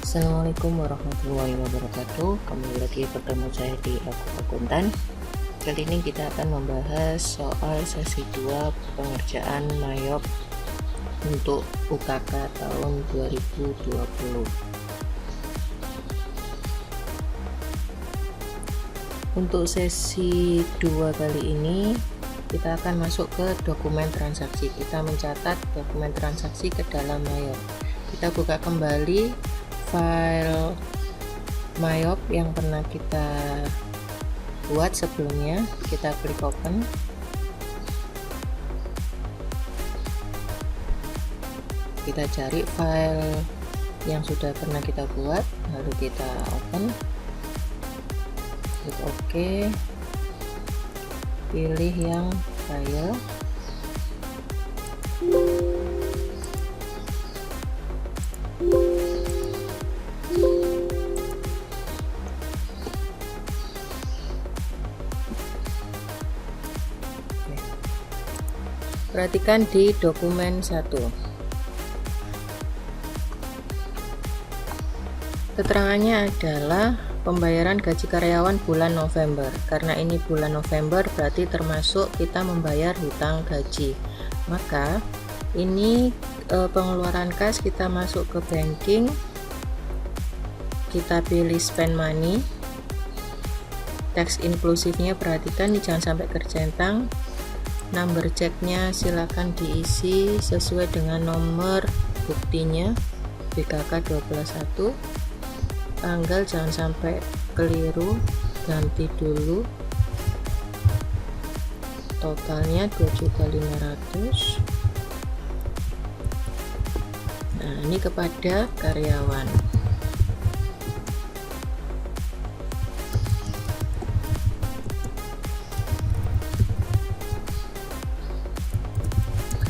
Assalamualaikum warahmatullahi wabarakatuh. Kembali lagi bertemu saya di Aku Akuntan. Kali ini kita akan membahas soal sesi 2 pengerjaan MAYOB untuk UKK tahun 2020. Untuk sesi 2 kali ini kita akan masuk ke dokumen transaksi. Kita mencatat dokumen transaksi ke dalam MAYOB. Kita buka kembali file MAYOB yang pernah kita buat sebelumnya. Kita klik open. Kita cari file yang sudah pernah kita buat, lalu kita open, klik OK, pilih yang file, perhatikan di dokumen 1. Keterangannya adalah pembayaran gaji karyawan bulan November. Karena ini bulan November berarti termasuk kita membayar hutang gaji. Maka ini pengeluaran kas, kita masuk ke banking, kita pilih spend money, teks inklusifnya perhatikan nih, jangan sampai kercentang. Number checknya silakan diisi sesuai dengan nomor buktinya, BKK 121. Tanggal jangan sampai keliru, ganti dulu. Totalnya 2.500.000. Nah, ini kepada karyawan.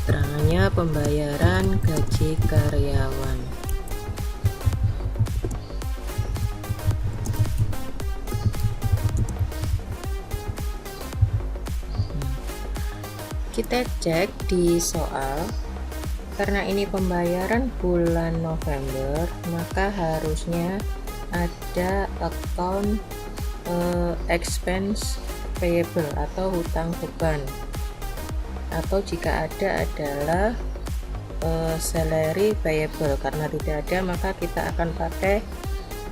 Keterangannya pembayaran gaji karyawan. Kita cek di soal, karena ini pembayaran bulan November, maka harusnya ada account expense payable atau hutang beban, atau jika ada adalah salary payable. Karena tidak ada, maka kita akan pakai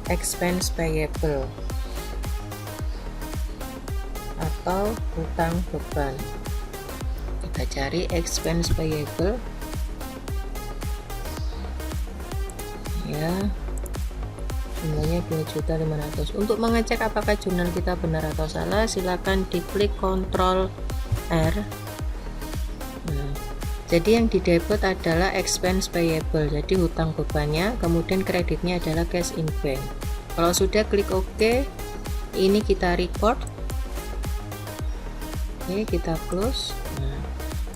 expense payable atau hutang beban. Kita cari expense payable ya, jumlahnya 2.500.000. Untuk mengecek apakah jurnal kita benar atau salah, silakan diklik Ctrl R. Nah, jadi yang di debit adalah expense payable, jadi hutang bebannya, kemudian kreditnya adalah cash in bank. Kalau sudah, klik OK. Ini kita record. Oke, kita close. Nah,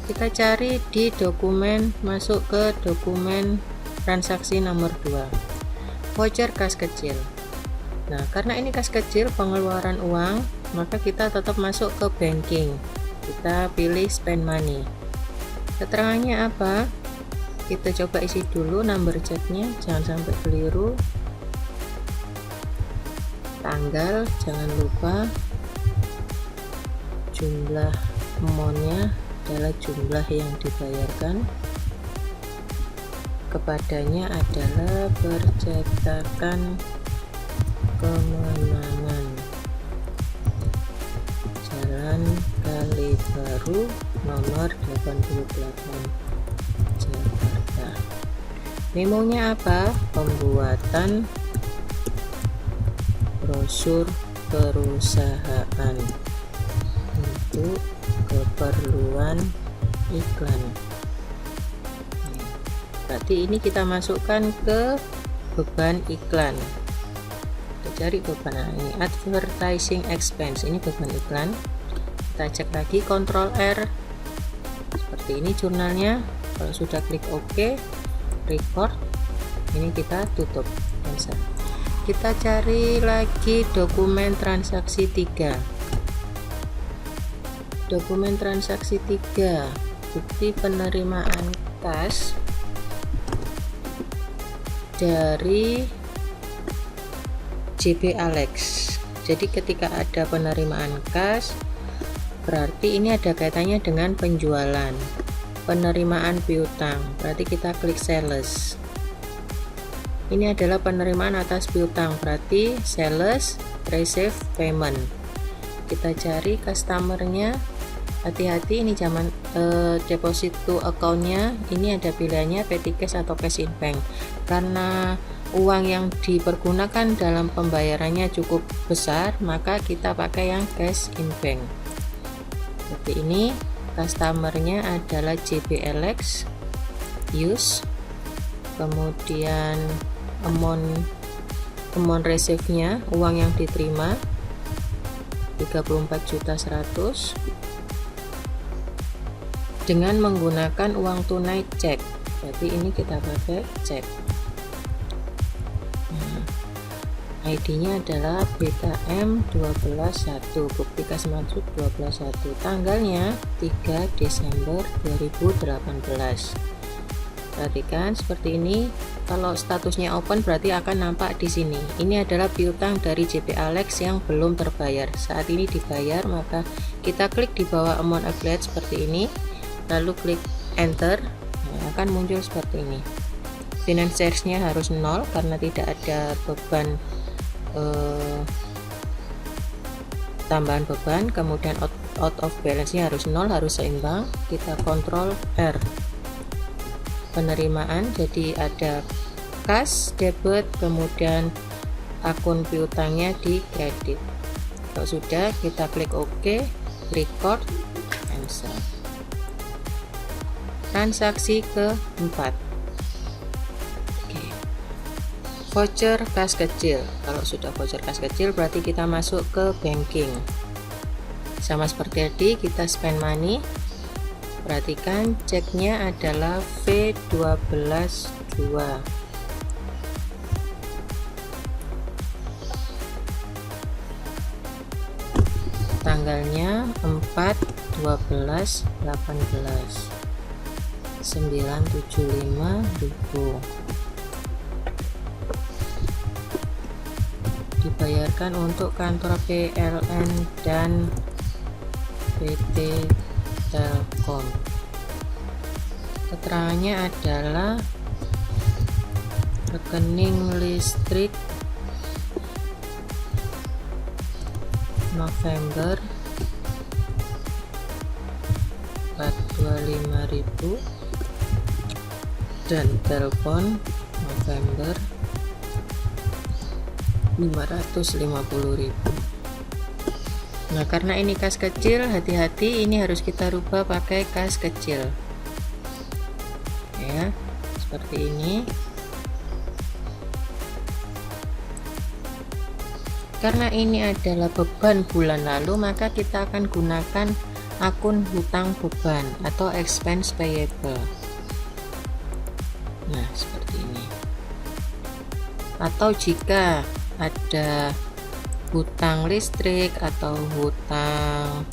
kita cari di dokumen, masuk ke dokumen transaksi nomor 2, voucher kas kecil. Nah, karena ini kas kecil pengeluaran uang, maka kita tetap masuk ke banking. Kita pilih spend money. Keterangannya apa? Kita coba isi dulu number checknya, jangan sampai keliru. Tanggal jangan lupa, jumlah amountnya adalah jumlah yang dibayarkan, kepadanya adalah percetakan Kemenangan, Jalan Kalibaru nomor 88, Jakarta. Memonya apa? Pembuatan brosur perusahaan untuk keperluan iklan. Berarti ini kita masukkan ke beban iklan. Kita cari beban, ini advertising expense, ini beban iklan. Kita cek lagi, Ctrl R. Seperti ini jurnalnya. Kalau sudah, klik OK, record. Ini kita tutup, cancel. Kita cari lagi dokumen transaksi 3. Dokumen transaksi 3, bukti penerimaan kas dari JB Alex. Jadi ketika ada penerimaan kas, berarti ini ada kaitannya dengan penjualan. Penerimaan piutang, berarti kita klik sales. Ini adalah penerimaan atas piutang, berarti sales receive payment. Kita cari customernya. Hati-hati, ini zaman deposit to account-nya ini ada pilihannya petty cash atau cash in bank. Karena uang yang dipergunakan dalam pembayarannya cukup besar, maka kita pakai yang cash in bank. Seperti ini, customernya adalah JB Alex, use, kemudian amount receive-nya, uang yang diterima 34.100.000 dengan menggunakan uang tunai cek. Jadi ini kita pakai cek. ID-nya adalah BKM 121, bukti kas maksud 121, tanggalnya 3 Desember 2018. Perhatikan seperti ini. Kalau statusnya open berarti akan nampak di sini. Ini adalah piutang dari JB Alex yang belum terbayar. Saat ini dibayar, maka kita klik di bawah amount affiliate seperti ini, lalu klik enter. Akan muncul seperti ini. Financiers-nya harus 0 karena tidak ada beban, tambahan beban. Kemudian out of balance-nya harus 0, harus seimbang. Kita kontrol R. Penerimaan, jadi ada kas, debit, kemudian akun piutangnya di kredit. Kalau sudah, kita klik OK, record, cancel. Transaksi keempat, voucher kas kecil. Kalau sudah voucher kas kecil berarti kita masuk ke banking. Sama seperti tadi, kita spend money. Perhatikan ceknya adalah V12.2. Tanggalnya 4/12/18. 975.000 dibayarkan untuk kantor PLN dan PT Telkom. Keterangannya adalah rekening listrik November 425.000 dan telepon November 550.000. Nah, karena ini kas kecil, hati-hati, ini harus kita rubah pakai kas kecil. Ya, seperti ini. Karena ini adalah beban bulan lalu, maka kita akan gunakan akun hutang beban atau expense payable. Nah, seperti ini. Atau jika ada hutang listrik atau hutang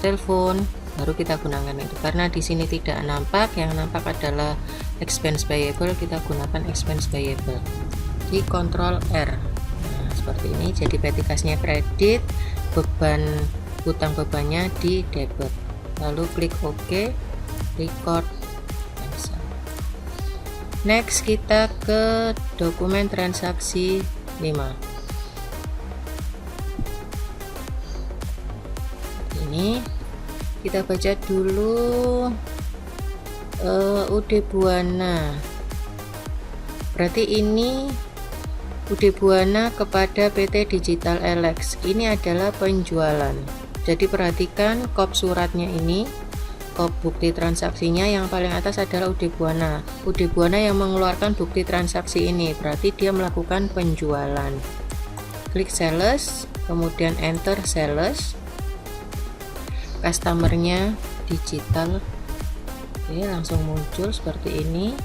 telepon, baru kita gunakan itu. Karena di sini tidak nampak, yang nampak adalah expense payable, kita gunakan expense payable. Di kontrol R. Nah, seperti ini. Jadi petty cash-nya kredit, beban hutang bebannya di debit. Lalu klik OK, record. Next, kita ke dokumen transaksi 5. Ini kita baca dulu UD Buana. Berarti ini UD Buana kepada PT Digital Alex. Ini adalah penjualan. Jadi perhatikan kop suratnya ini. Kop bukti transaksinya yang paling atas adalah UD Buana. UD Buana yang mengeluarkan bukti transaksi ini, berarti dia melakukan penjualan. Klik sales, kemudian enter sales. Customernya digital. Oke, langsung muncul seperti ini.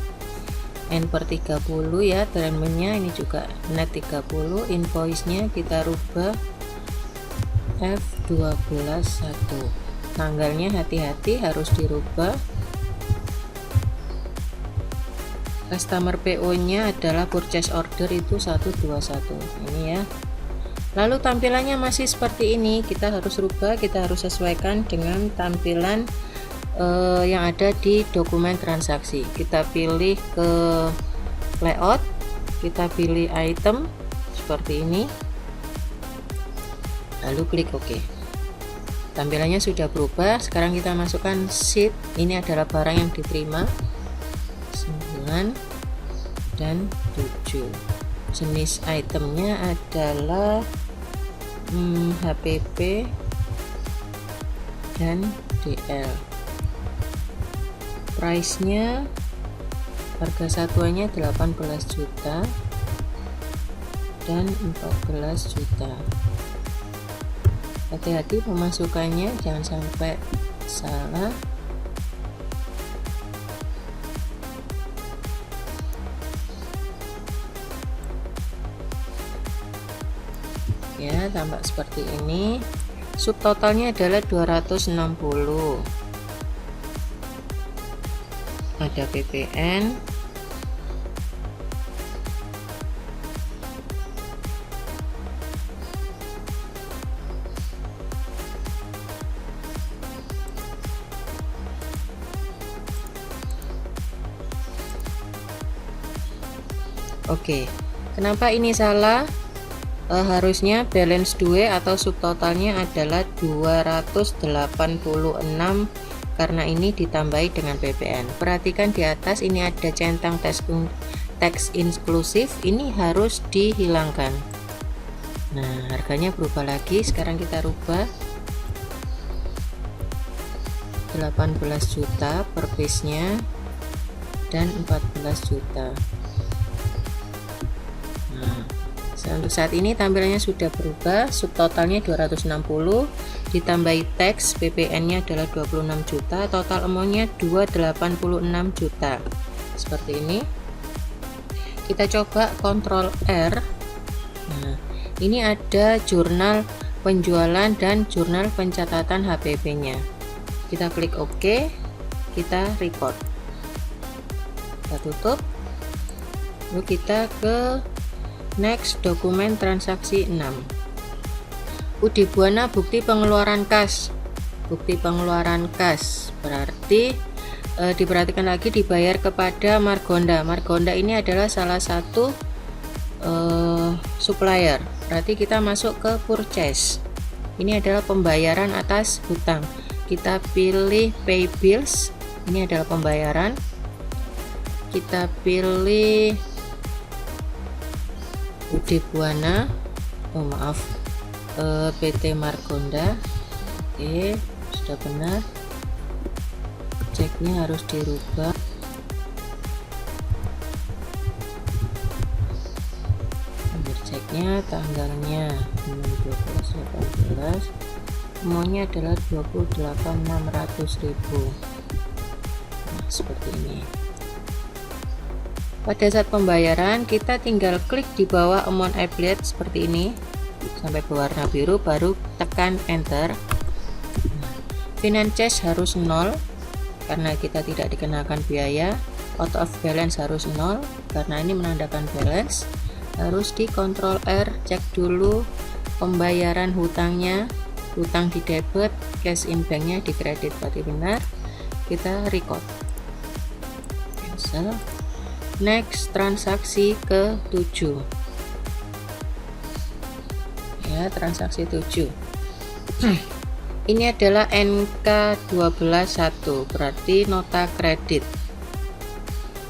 N/30 ya, treatmentnya ini juga net 30. Invoice-nya kita rubah F12.1. Tanggalnya hati-hati harus dirubah customer PO nya adalah purchase order itu 121 ini ya. Lalu tampilannya masih seperti ini, kita harus rubah, kita harus sesuaikan dengan tampilan yang ada di dokumen transaksi. Kita pilih ke layout, kita pilih item seperti ini, lalu klik OK. Tampilannya sudah berubah. Sekarang kita masukkan sheet. Ini adalah barang yang diterima 9 dan 7. Jenis itemnya adalah HPP dan DL. Price nya, harga satuannya 18 juta dan 14 juta. Hati-hati pemasukannya, jangan sampai salah. Ya, tampak seperti ini. Subtotalnya adalah 260. Ada PPN, Oke, kenapa ini salah? Harusnya balance 2 atau subtotalnya adalah 286 karena ini ditambahi dengan PPN. Perhatikan di atas ini ada centang teks inklusif, ini harus dihilangkan. Nah, harganya berubah lagi. Sekarang kita rubah 18 juta per piece nya dan 14 juta. Nah, untuk saat ini tampilannya sudah berubah. Subtotalnya 260 ditambahi teks, PPN nya adalah 26 juta, total amount nya 286 juta. Seperti ini. Kita coba Ctrl R. Nah, ini ada jurnal penjualan dan jurnal pencatatan HPP nya. Kita klik OK, kita record, kita tutup, lalu kita ke next, dokumen transaksi 6. Udi Buana bukti pengeluaran kas. Bukti pengeluaran kas berarti diperhatikan lagi dibayar kepada Margonda. Margonda ini adalah salah satu supplier. Berarti kita masuk ke purchase. Ini adalah pembayaran atas hutang. Kita pilih pay bills. Ini adalah pembayaran. Kita pilih Udi Buana, PT Margonda. Oke, sudah benar. Ceknya harus dirubah. Nomor ceknya, tanggalnya 12/18, semuanya adalah 28.600.000. Nah, seperti ini. Pada saat pembayaran kita tinggal klik di bawah amount applied seperti ini sampai berwarna biru, baru tekan enter. Finance charge harus 0 karena kita tidak dikenakan biaya. Out of balance harus 0 karena ini menandakan balance. Harus di Ctrl R, cek dulu pembayaran hutangnya, hutang di debit, cash in banknya di kredit, berarti benar. Kita record, cancel. Next, transaksi ke-7 ya, transaksi 7. Ini adalah NK121, berarti nota kredit.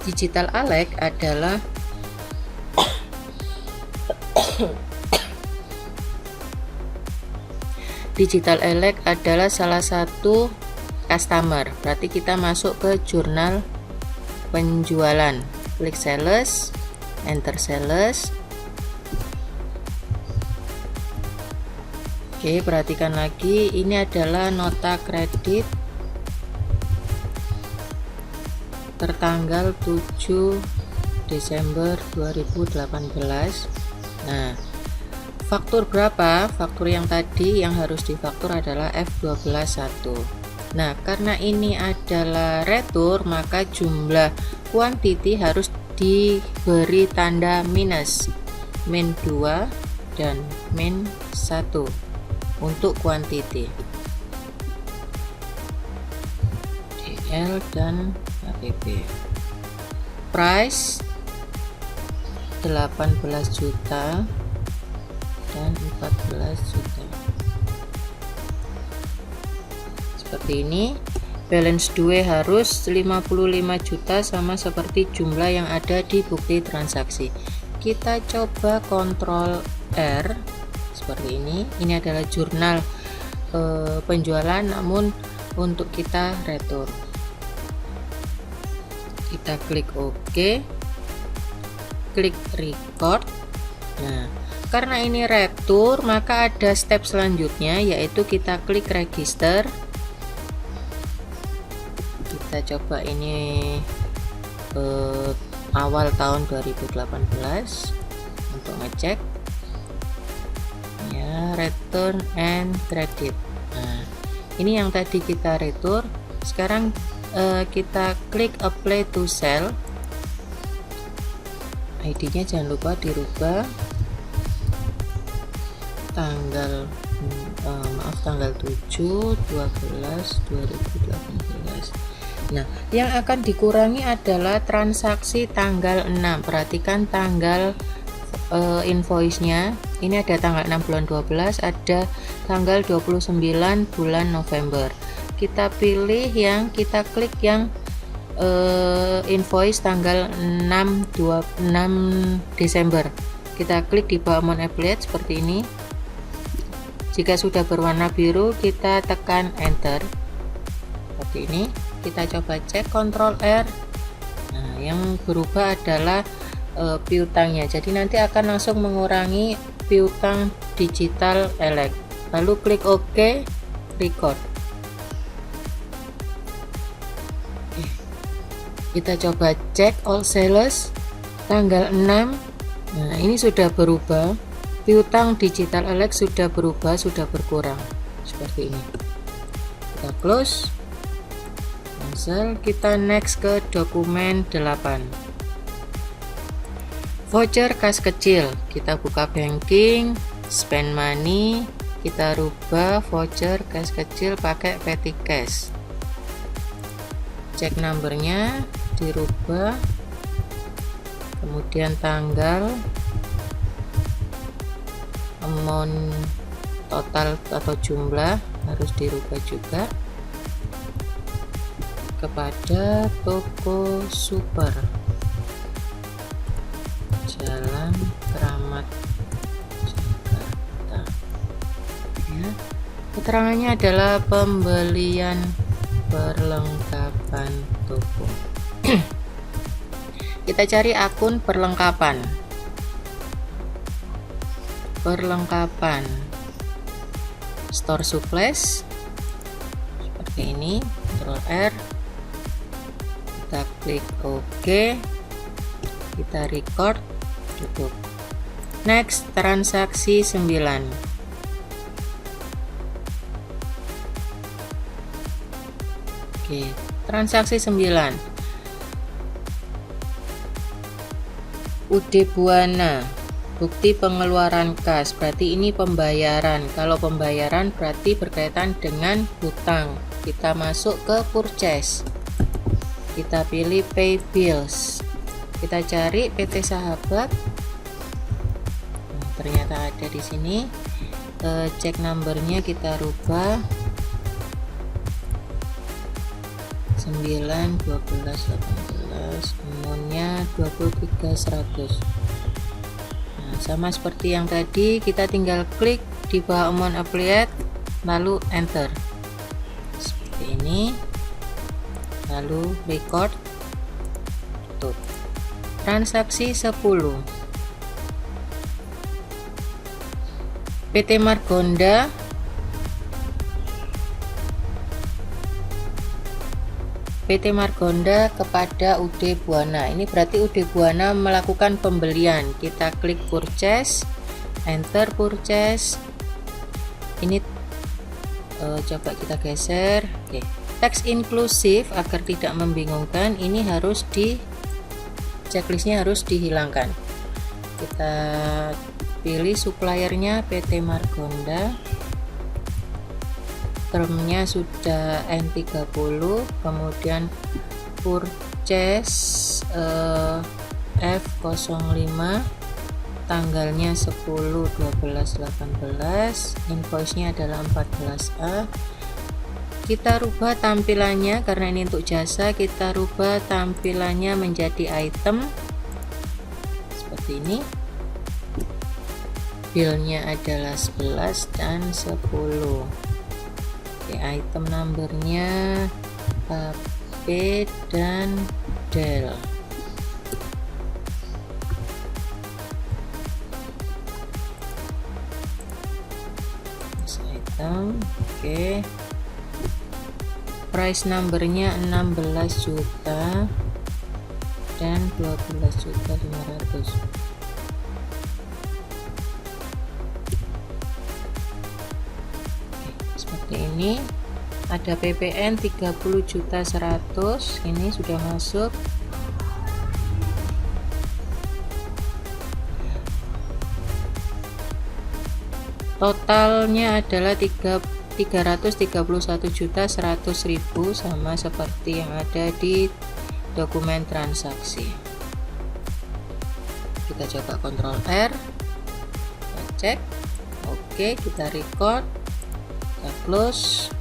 Digital Alex adalah Digital Alex adalah salah satu customer, berarti kita masuk ke jurnal penjualan. Klik sales, enter sales. Oke, perhatikan lagi, ini adalah nota kredit tertanggal 7 Desember 2018. Nah, faktur berapa? Faktur yang tadi yang harus difaktur adalah F121. Nah, karena ini adalah retur, maka jumlah quantity harus diberi tanda minus, min 2 dan min 1 untuk quantity DL dan HPP. Price 18 juta dan 14 juta. Seperti ini. Balance due harus 55 juta sama seperti jumlah yang ada di bukti transaksi. Kita coba Ctrl R seperti ini. Ini adalah jurnal penjualan, namun untuk kita retur. Kita klik OK, klik record. Nah, karena ini retur, maka ada step selanjutnya, yaitu kita klik register. Kita coba ini awal tahun 2018 untuk ngecek ya, return and credit. Nah, ini yang tadi kita retur. Sekarang kita klik apply to sell. ID-nya jangan lupa dirubah tanggal tanggal 7/12/2018. Nah, yang akan dikurangi adalah transaksi tanggal 6. Perhatikan tanggal invoice-nya. Ini ada tanggal 6 bulan 12, ada tanggal 29 bulan November. Kita pilih yang, kita klik yang invoice tanggal 6 Desember. Kita klik di bawah amount affiliate seperti ini. Jika sudah berwarna biru, kita tekan enter seperti ini. Kita coba cek Ctrl R. Nah, yang berubah adalah piutangnya. Jadi nanti akan langsung mengurangi piutang digital elect. Lalu klik OK, record. Oke. Kita coba cek all sales tanggal 6. Nah, ini sudah berubah. Piutang digital elect sudah berubah, sudah berkurang seperti ini. Kita close. Kita next ke dokumen 8, voucher kas kecil. Kita buka banking, spend money, kita rubah voucher kas kecil pakai petty cash. Cek numbernya dirubah, kemudian tanggal, amount total atau jumlah harus dirubah juga kepada toko super Jalan Keramat Jakarta ya. Keterangannya adalah pembelian perlengkapan toko. Kita cari akun perlengkapan store supplies seperti ini. Ctrl R, kita klik OK, kita record, tutup. Next, transaksi 9. Oke, transaksi 9. UD Buana, bukti pengeluaran kas, berarti ini pembayaran. Kalau pembayaran berarti berkaitan dengan hutang. Kita masuk ke purchase. Kita pilih pay bills. Kita cari PT Sahabat. Nah, ternyata ada di sini. Cek numbernya kita rubah 9 12 18, amountnya 23.100. Nah, sama seperti yang tadi, kita tinggal klik di bawah amount affiliate lalu enter seperti ini, lalu record, tutup. Transaksi 10. PT Margonda, PT Margonda kepada UD Buana. Ini berarti UD Buana melakukan pembelian. Kita klik purchase, enter purchase. Ini coba kita geser. Oke. Teks inklusif agar tidak membingungkan. Ini harus checklistnya harus dihilangkan. Kita pilih suppliernya PT Margonda, termnya sudah N30, kemudian purchase F05, tanggalnya 10/12/18, invoice-nya adalah 14A. Kita rubah tampilannya, karena ini untuk jasa, kita rubah tampilannya menjadi item seperti ini. Bill-nya adalah 11 dan 10. Oke, item numbernya HP dan Dell. Item, oke. Price numbernya 16 juta dan 12.500.000. Seperti ini. Ada PPN 30.100.000, ini sudah masuk. Totalnya adalah 331.100.000, sama seperti yang ada di dokumen transaksi. Kita coba Ctrl R, kita cek. Oke, kita record, kita close.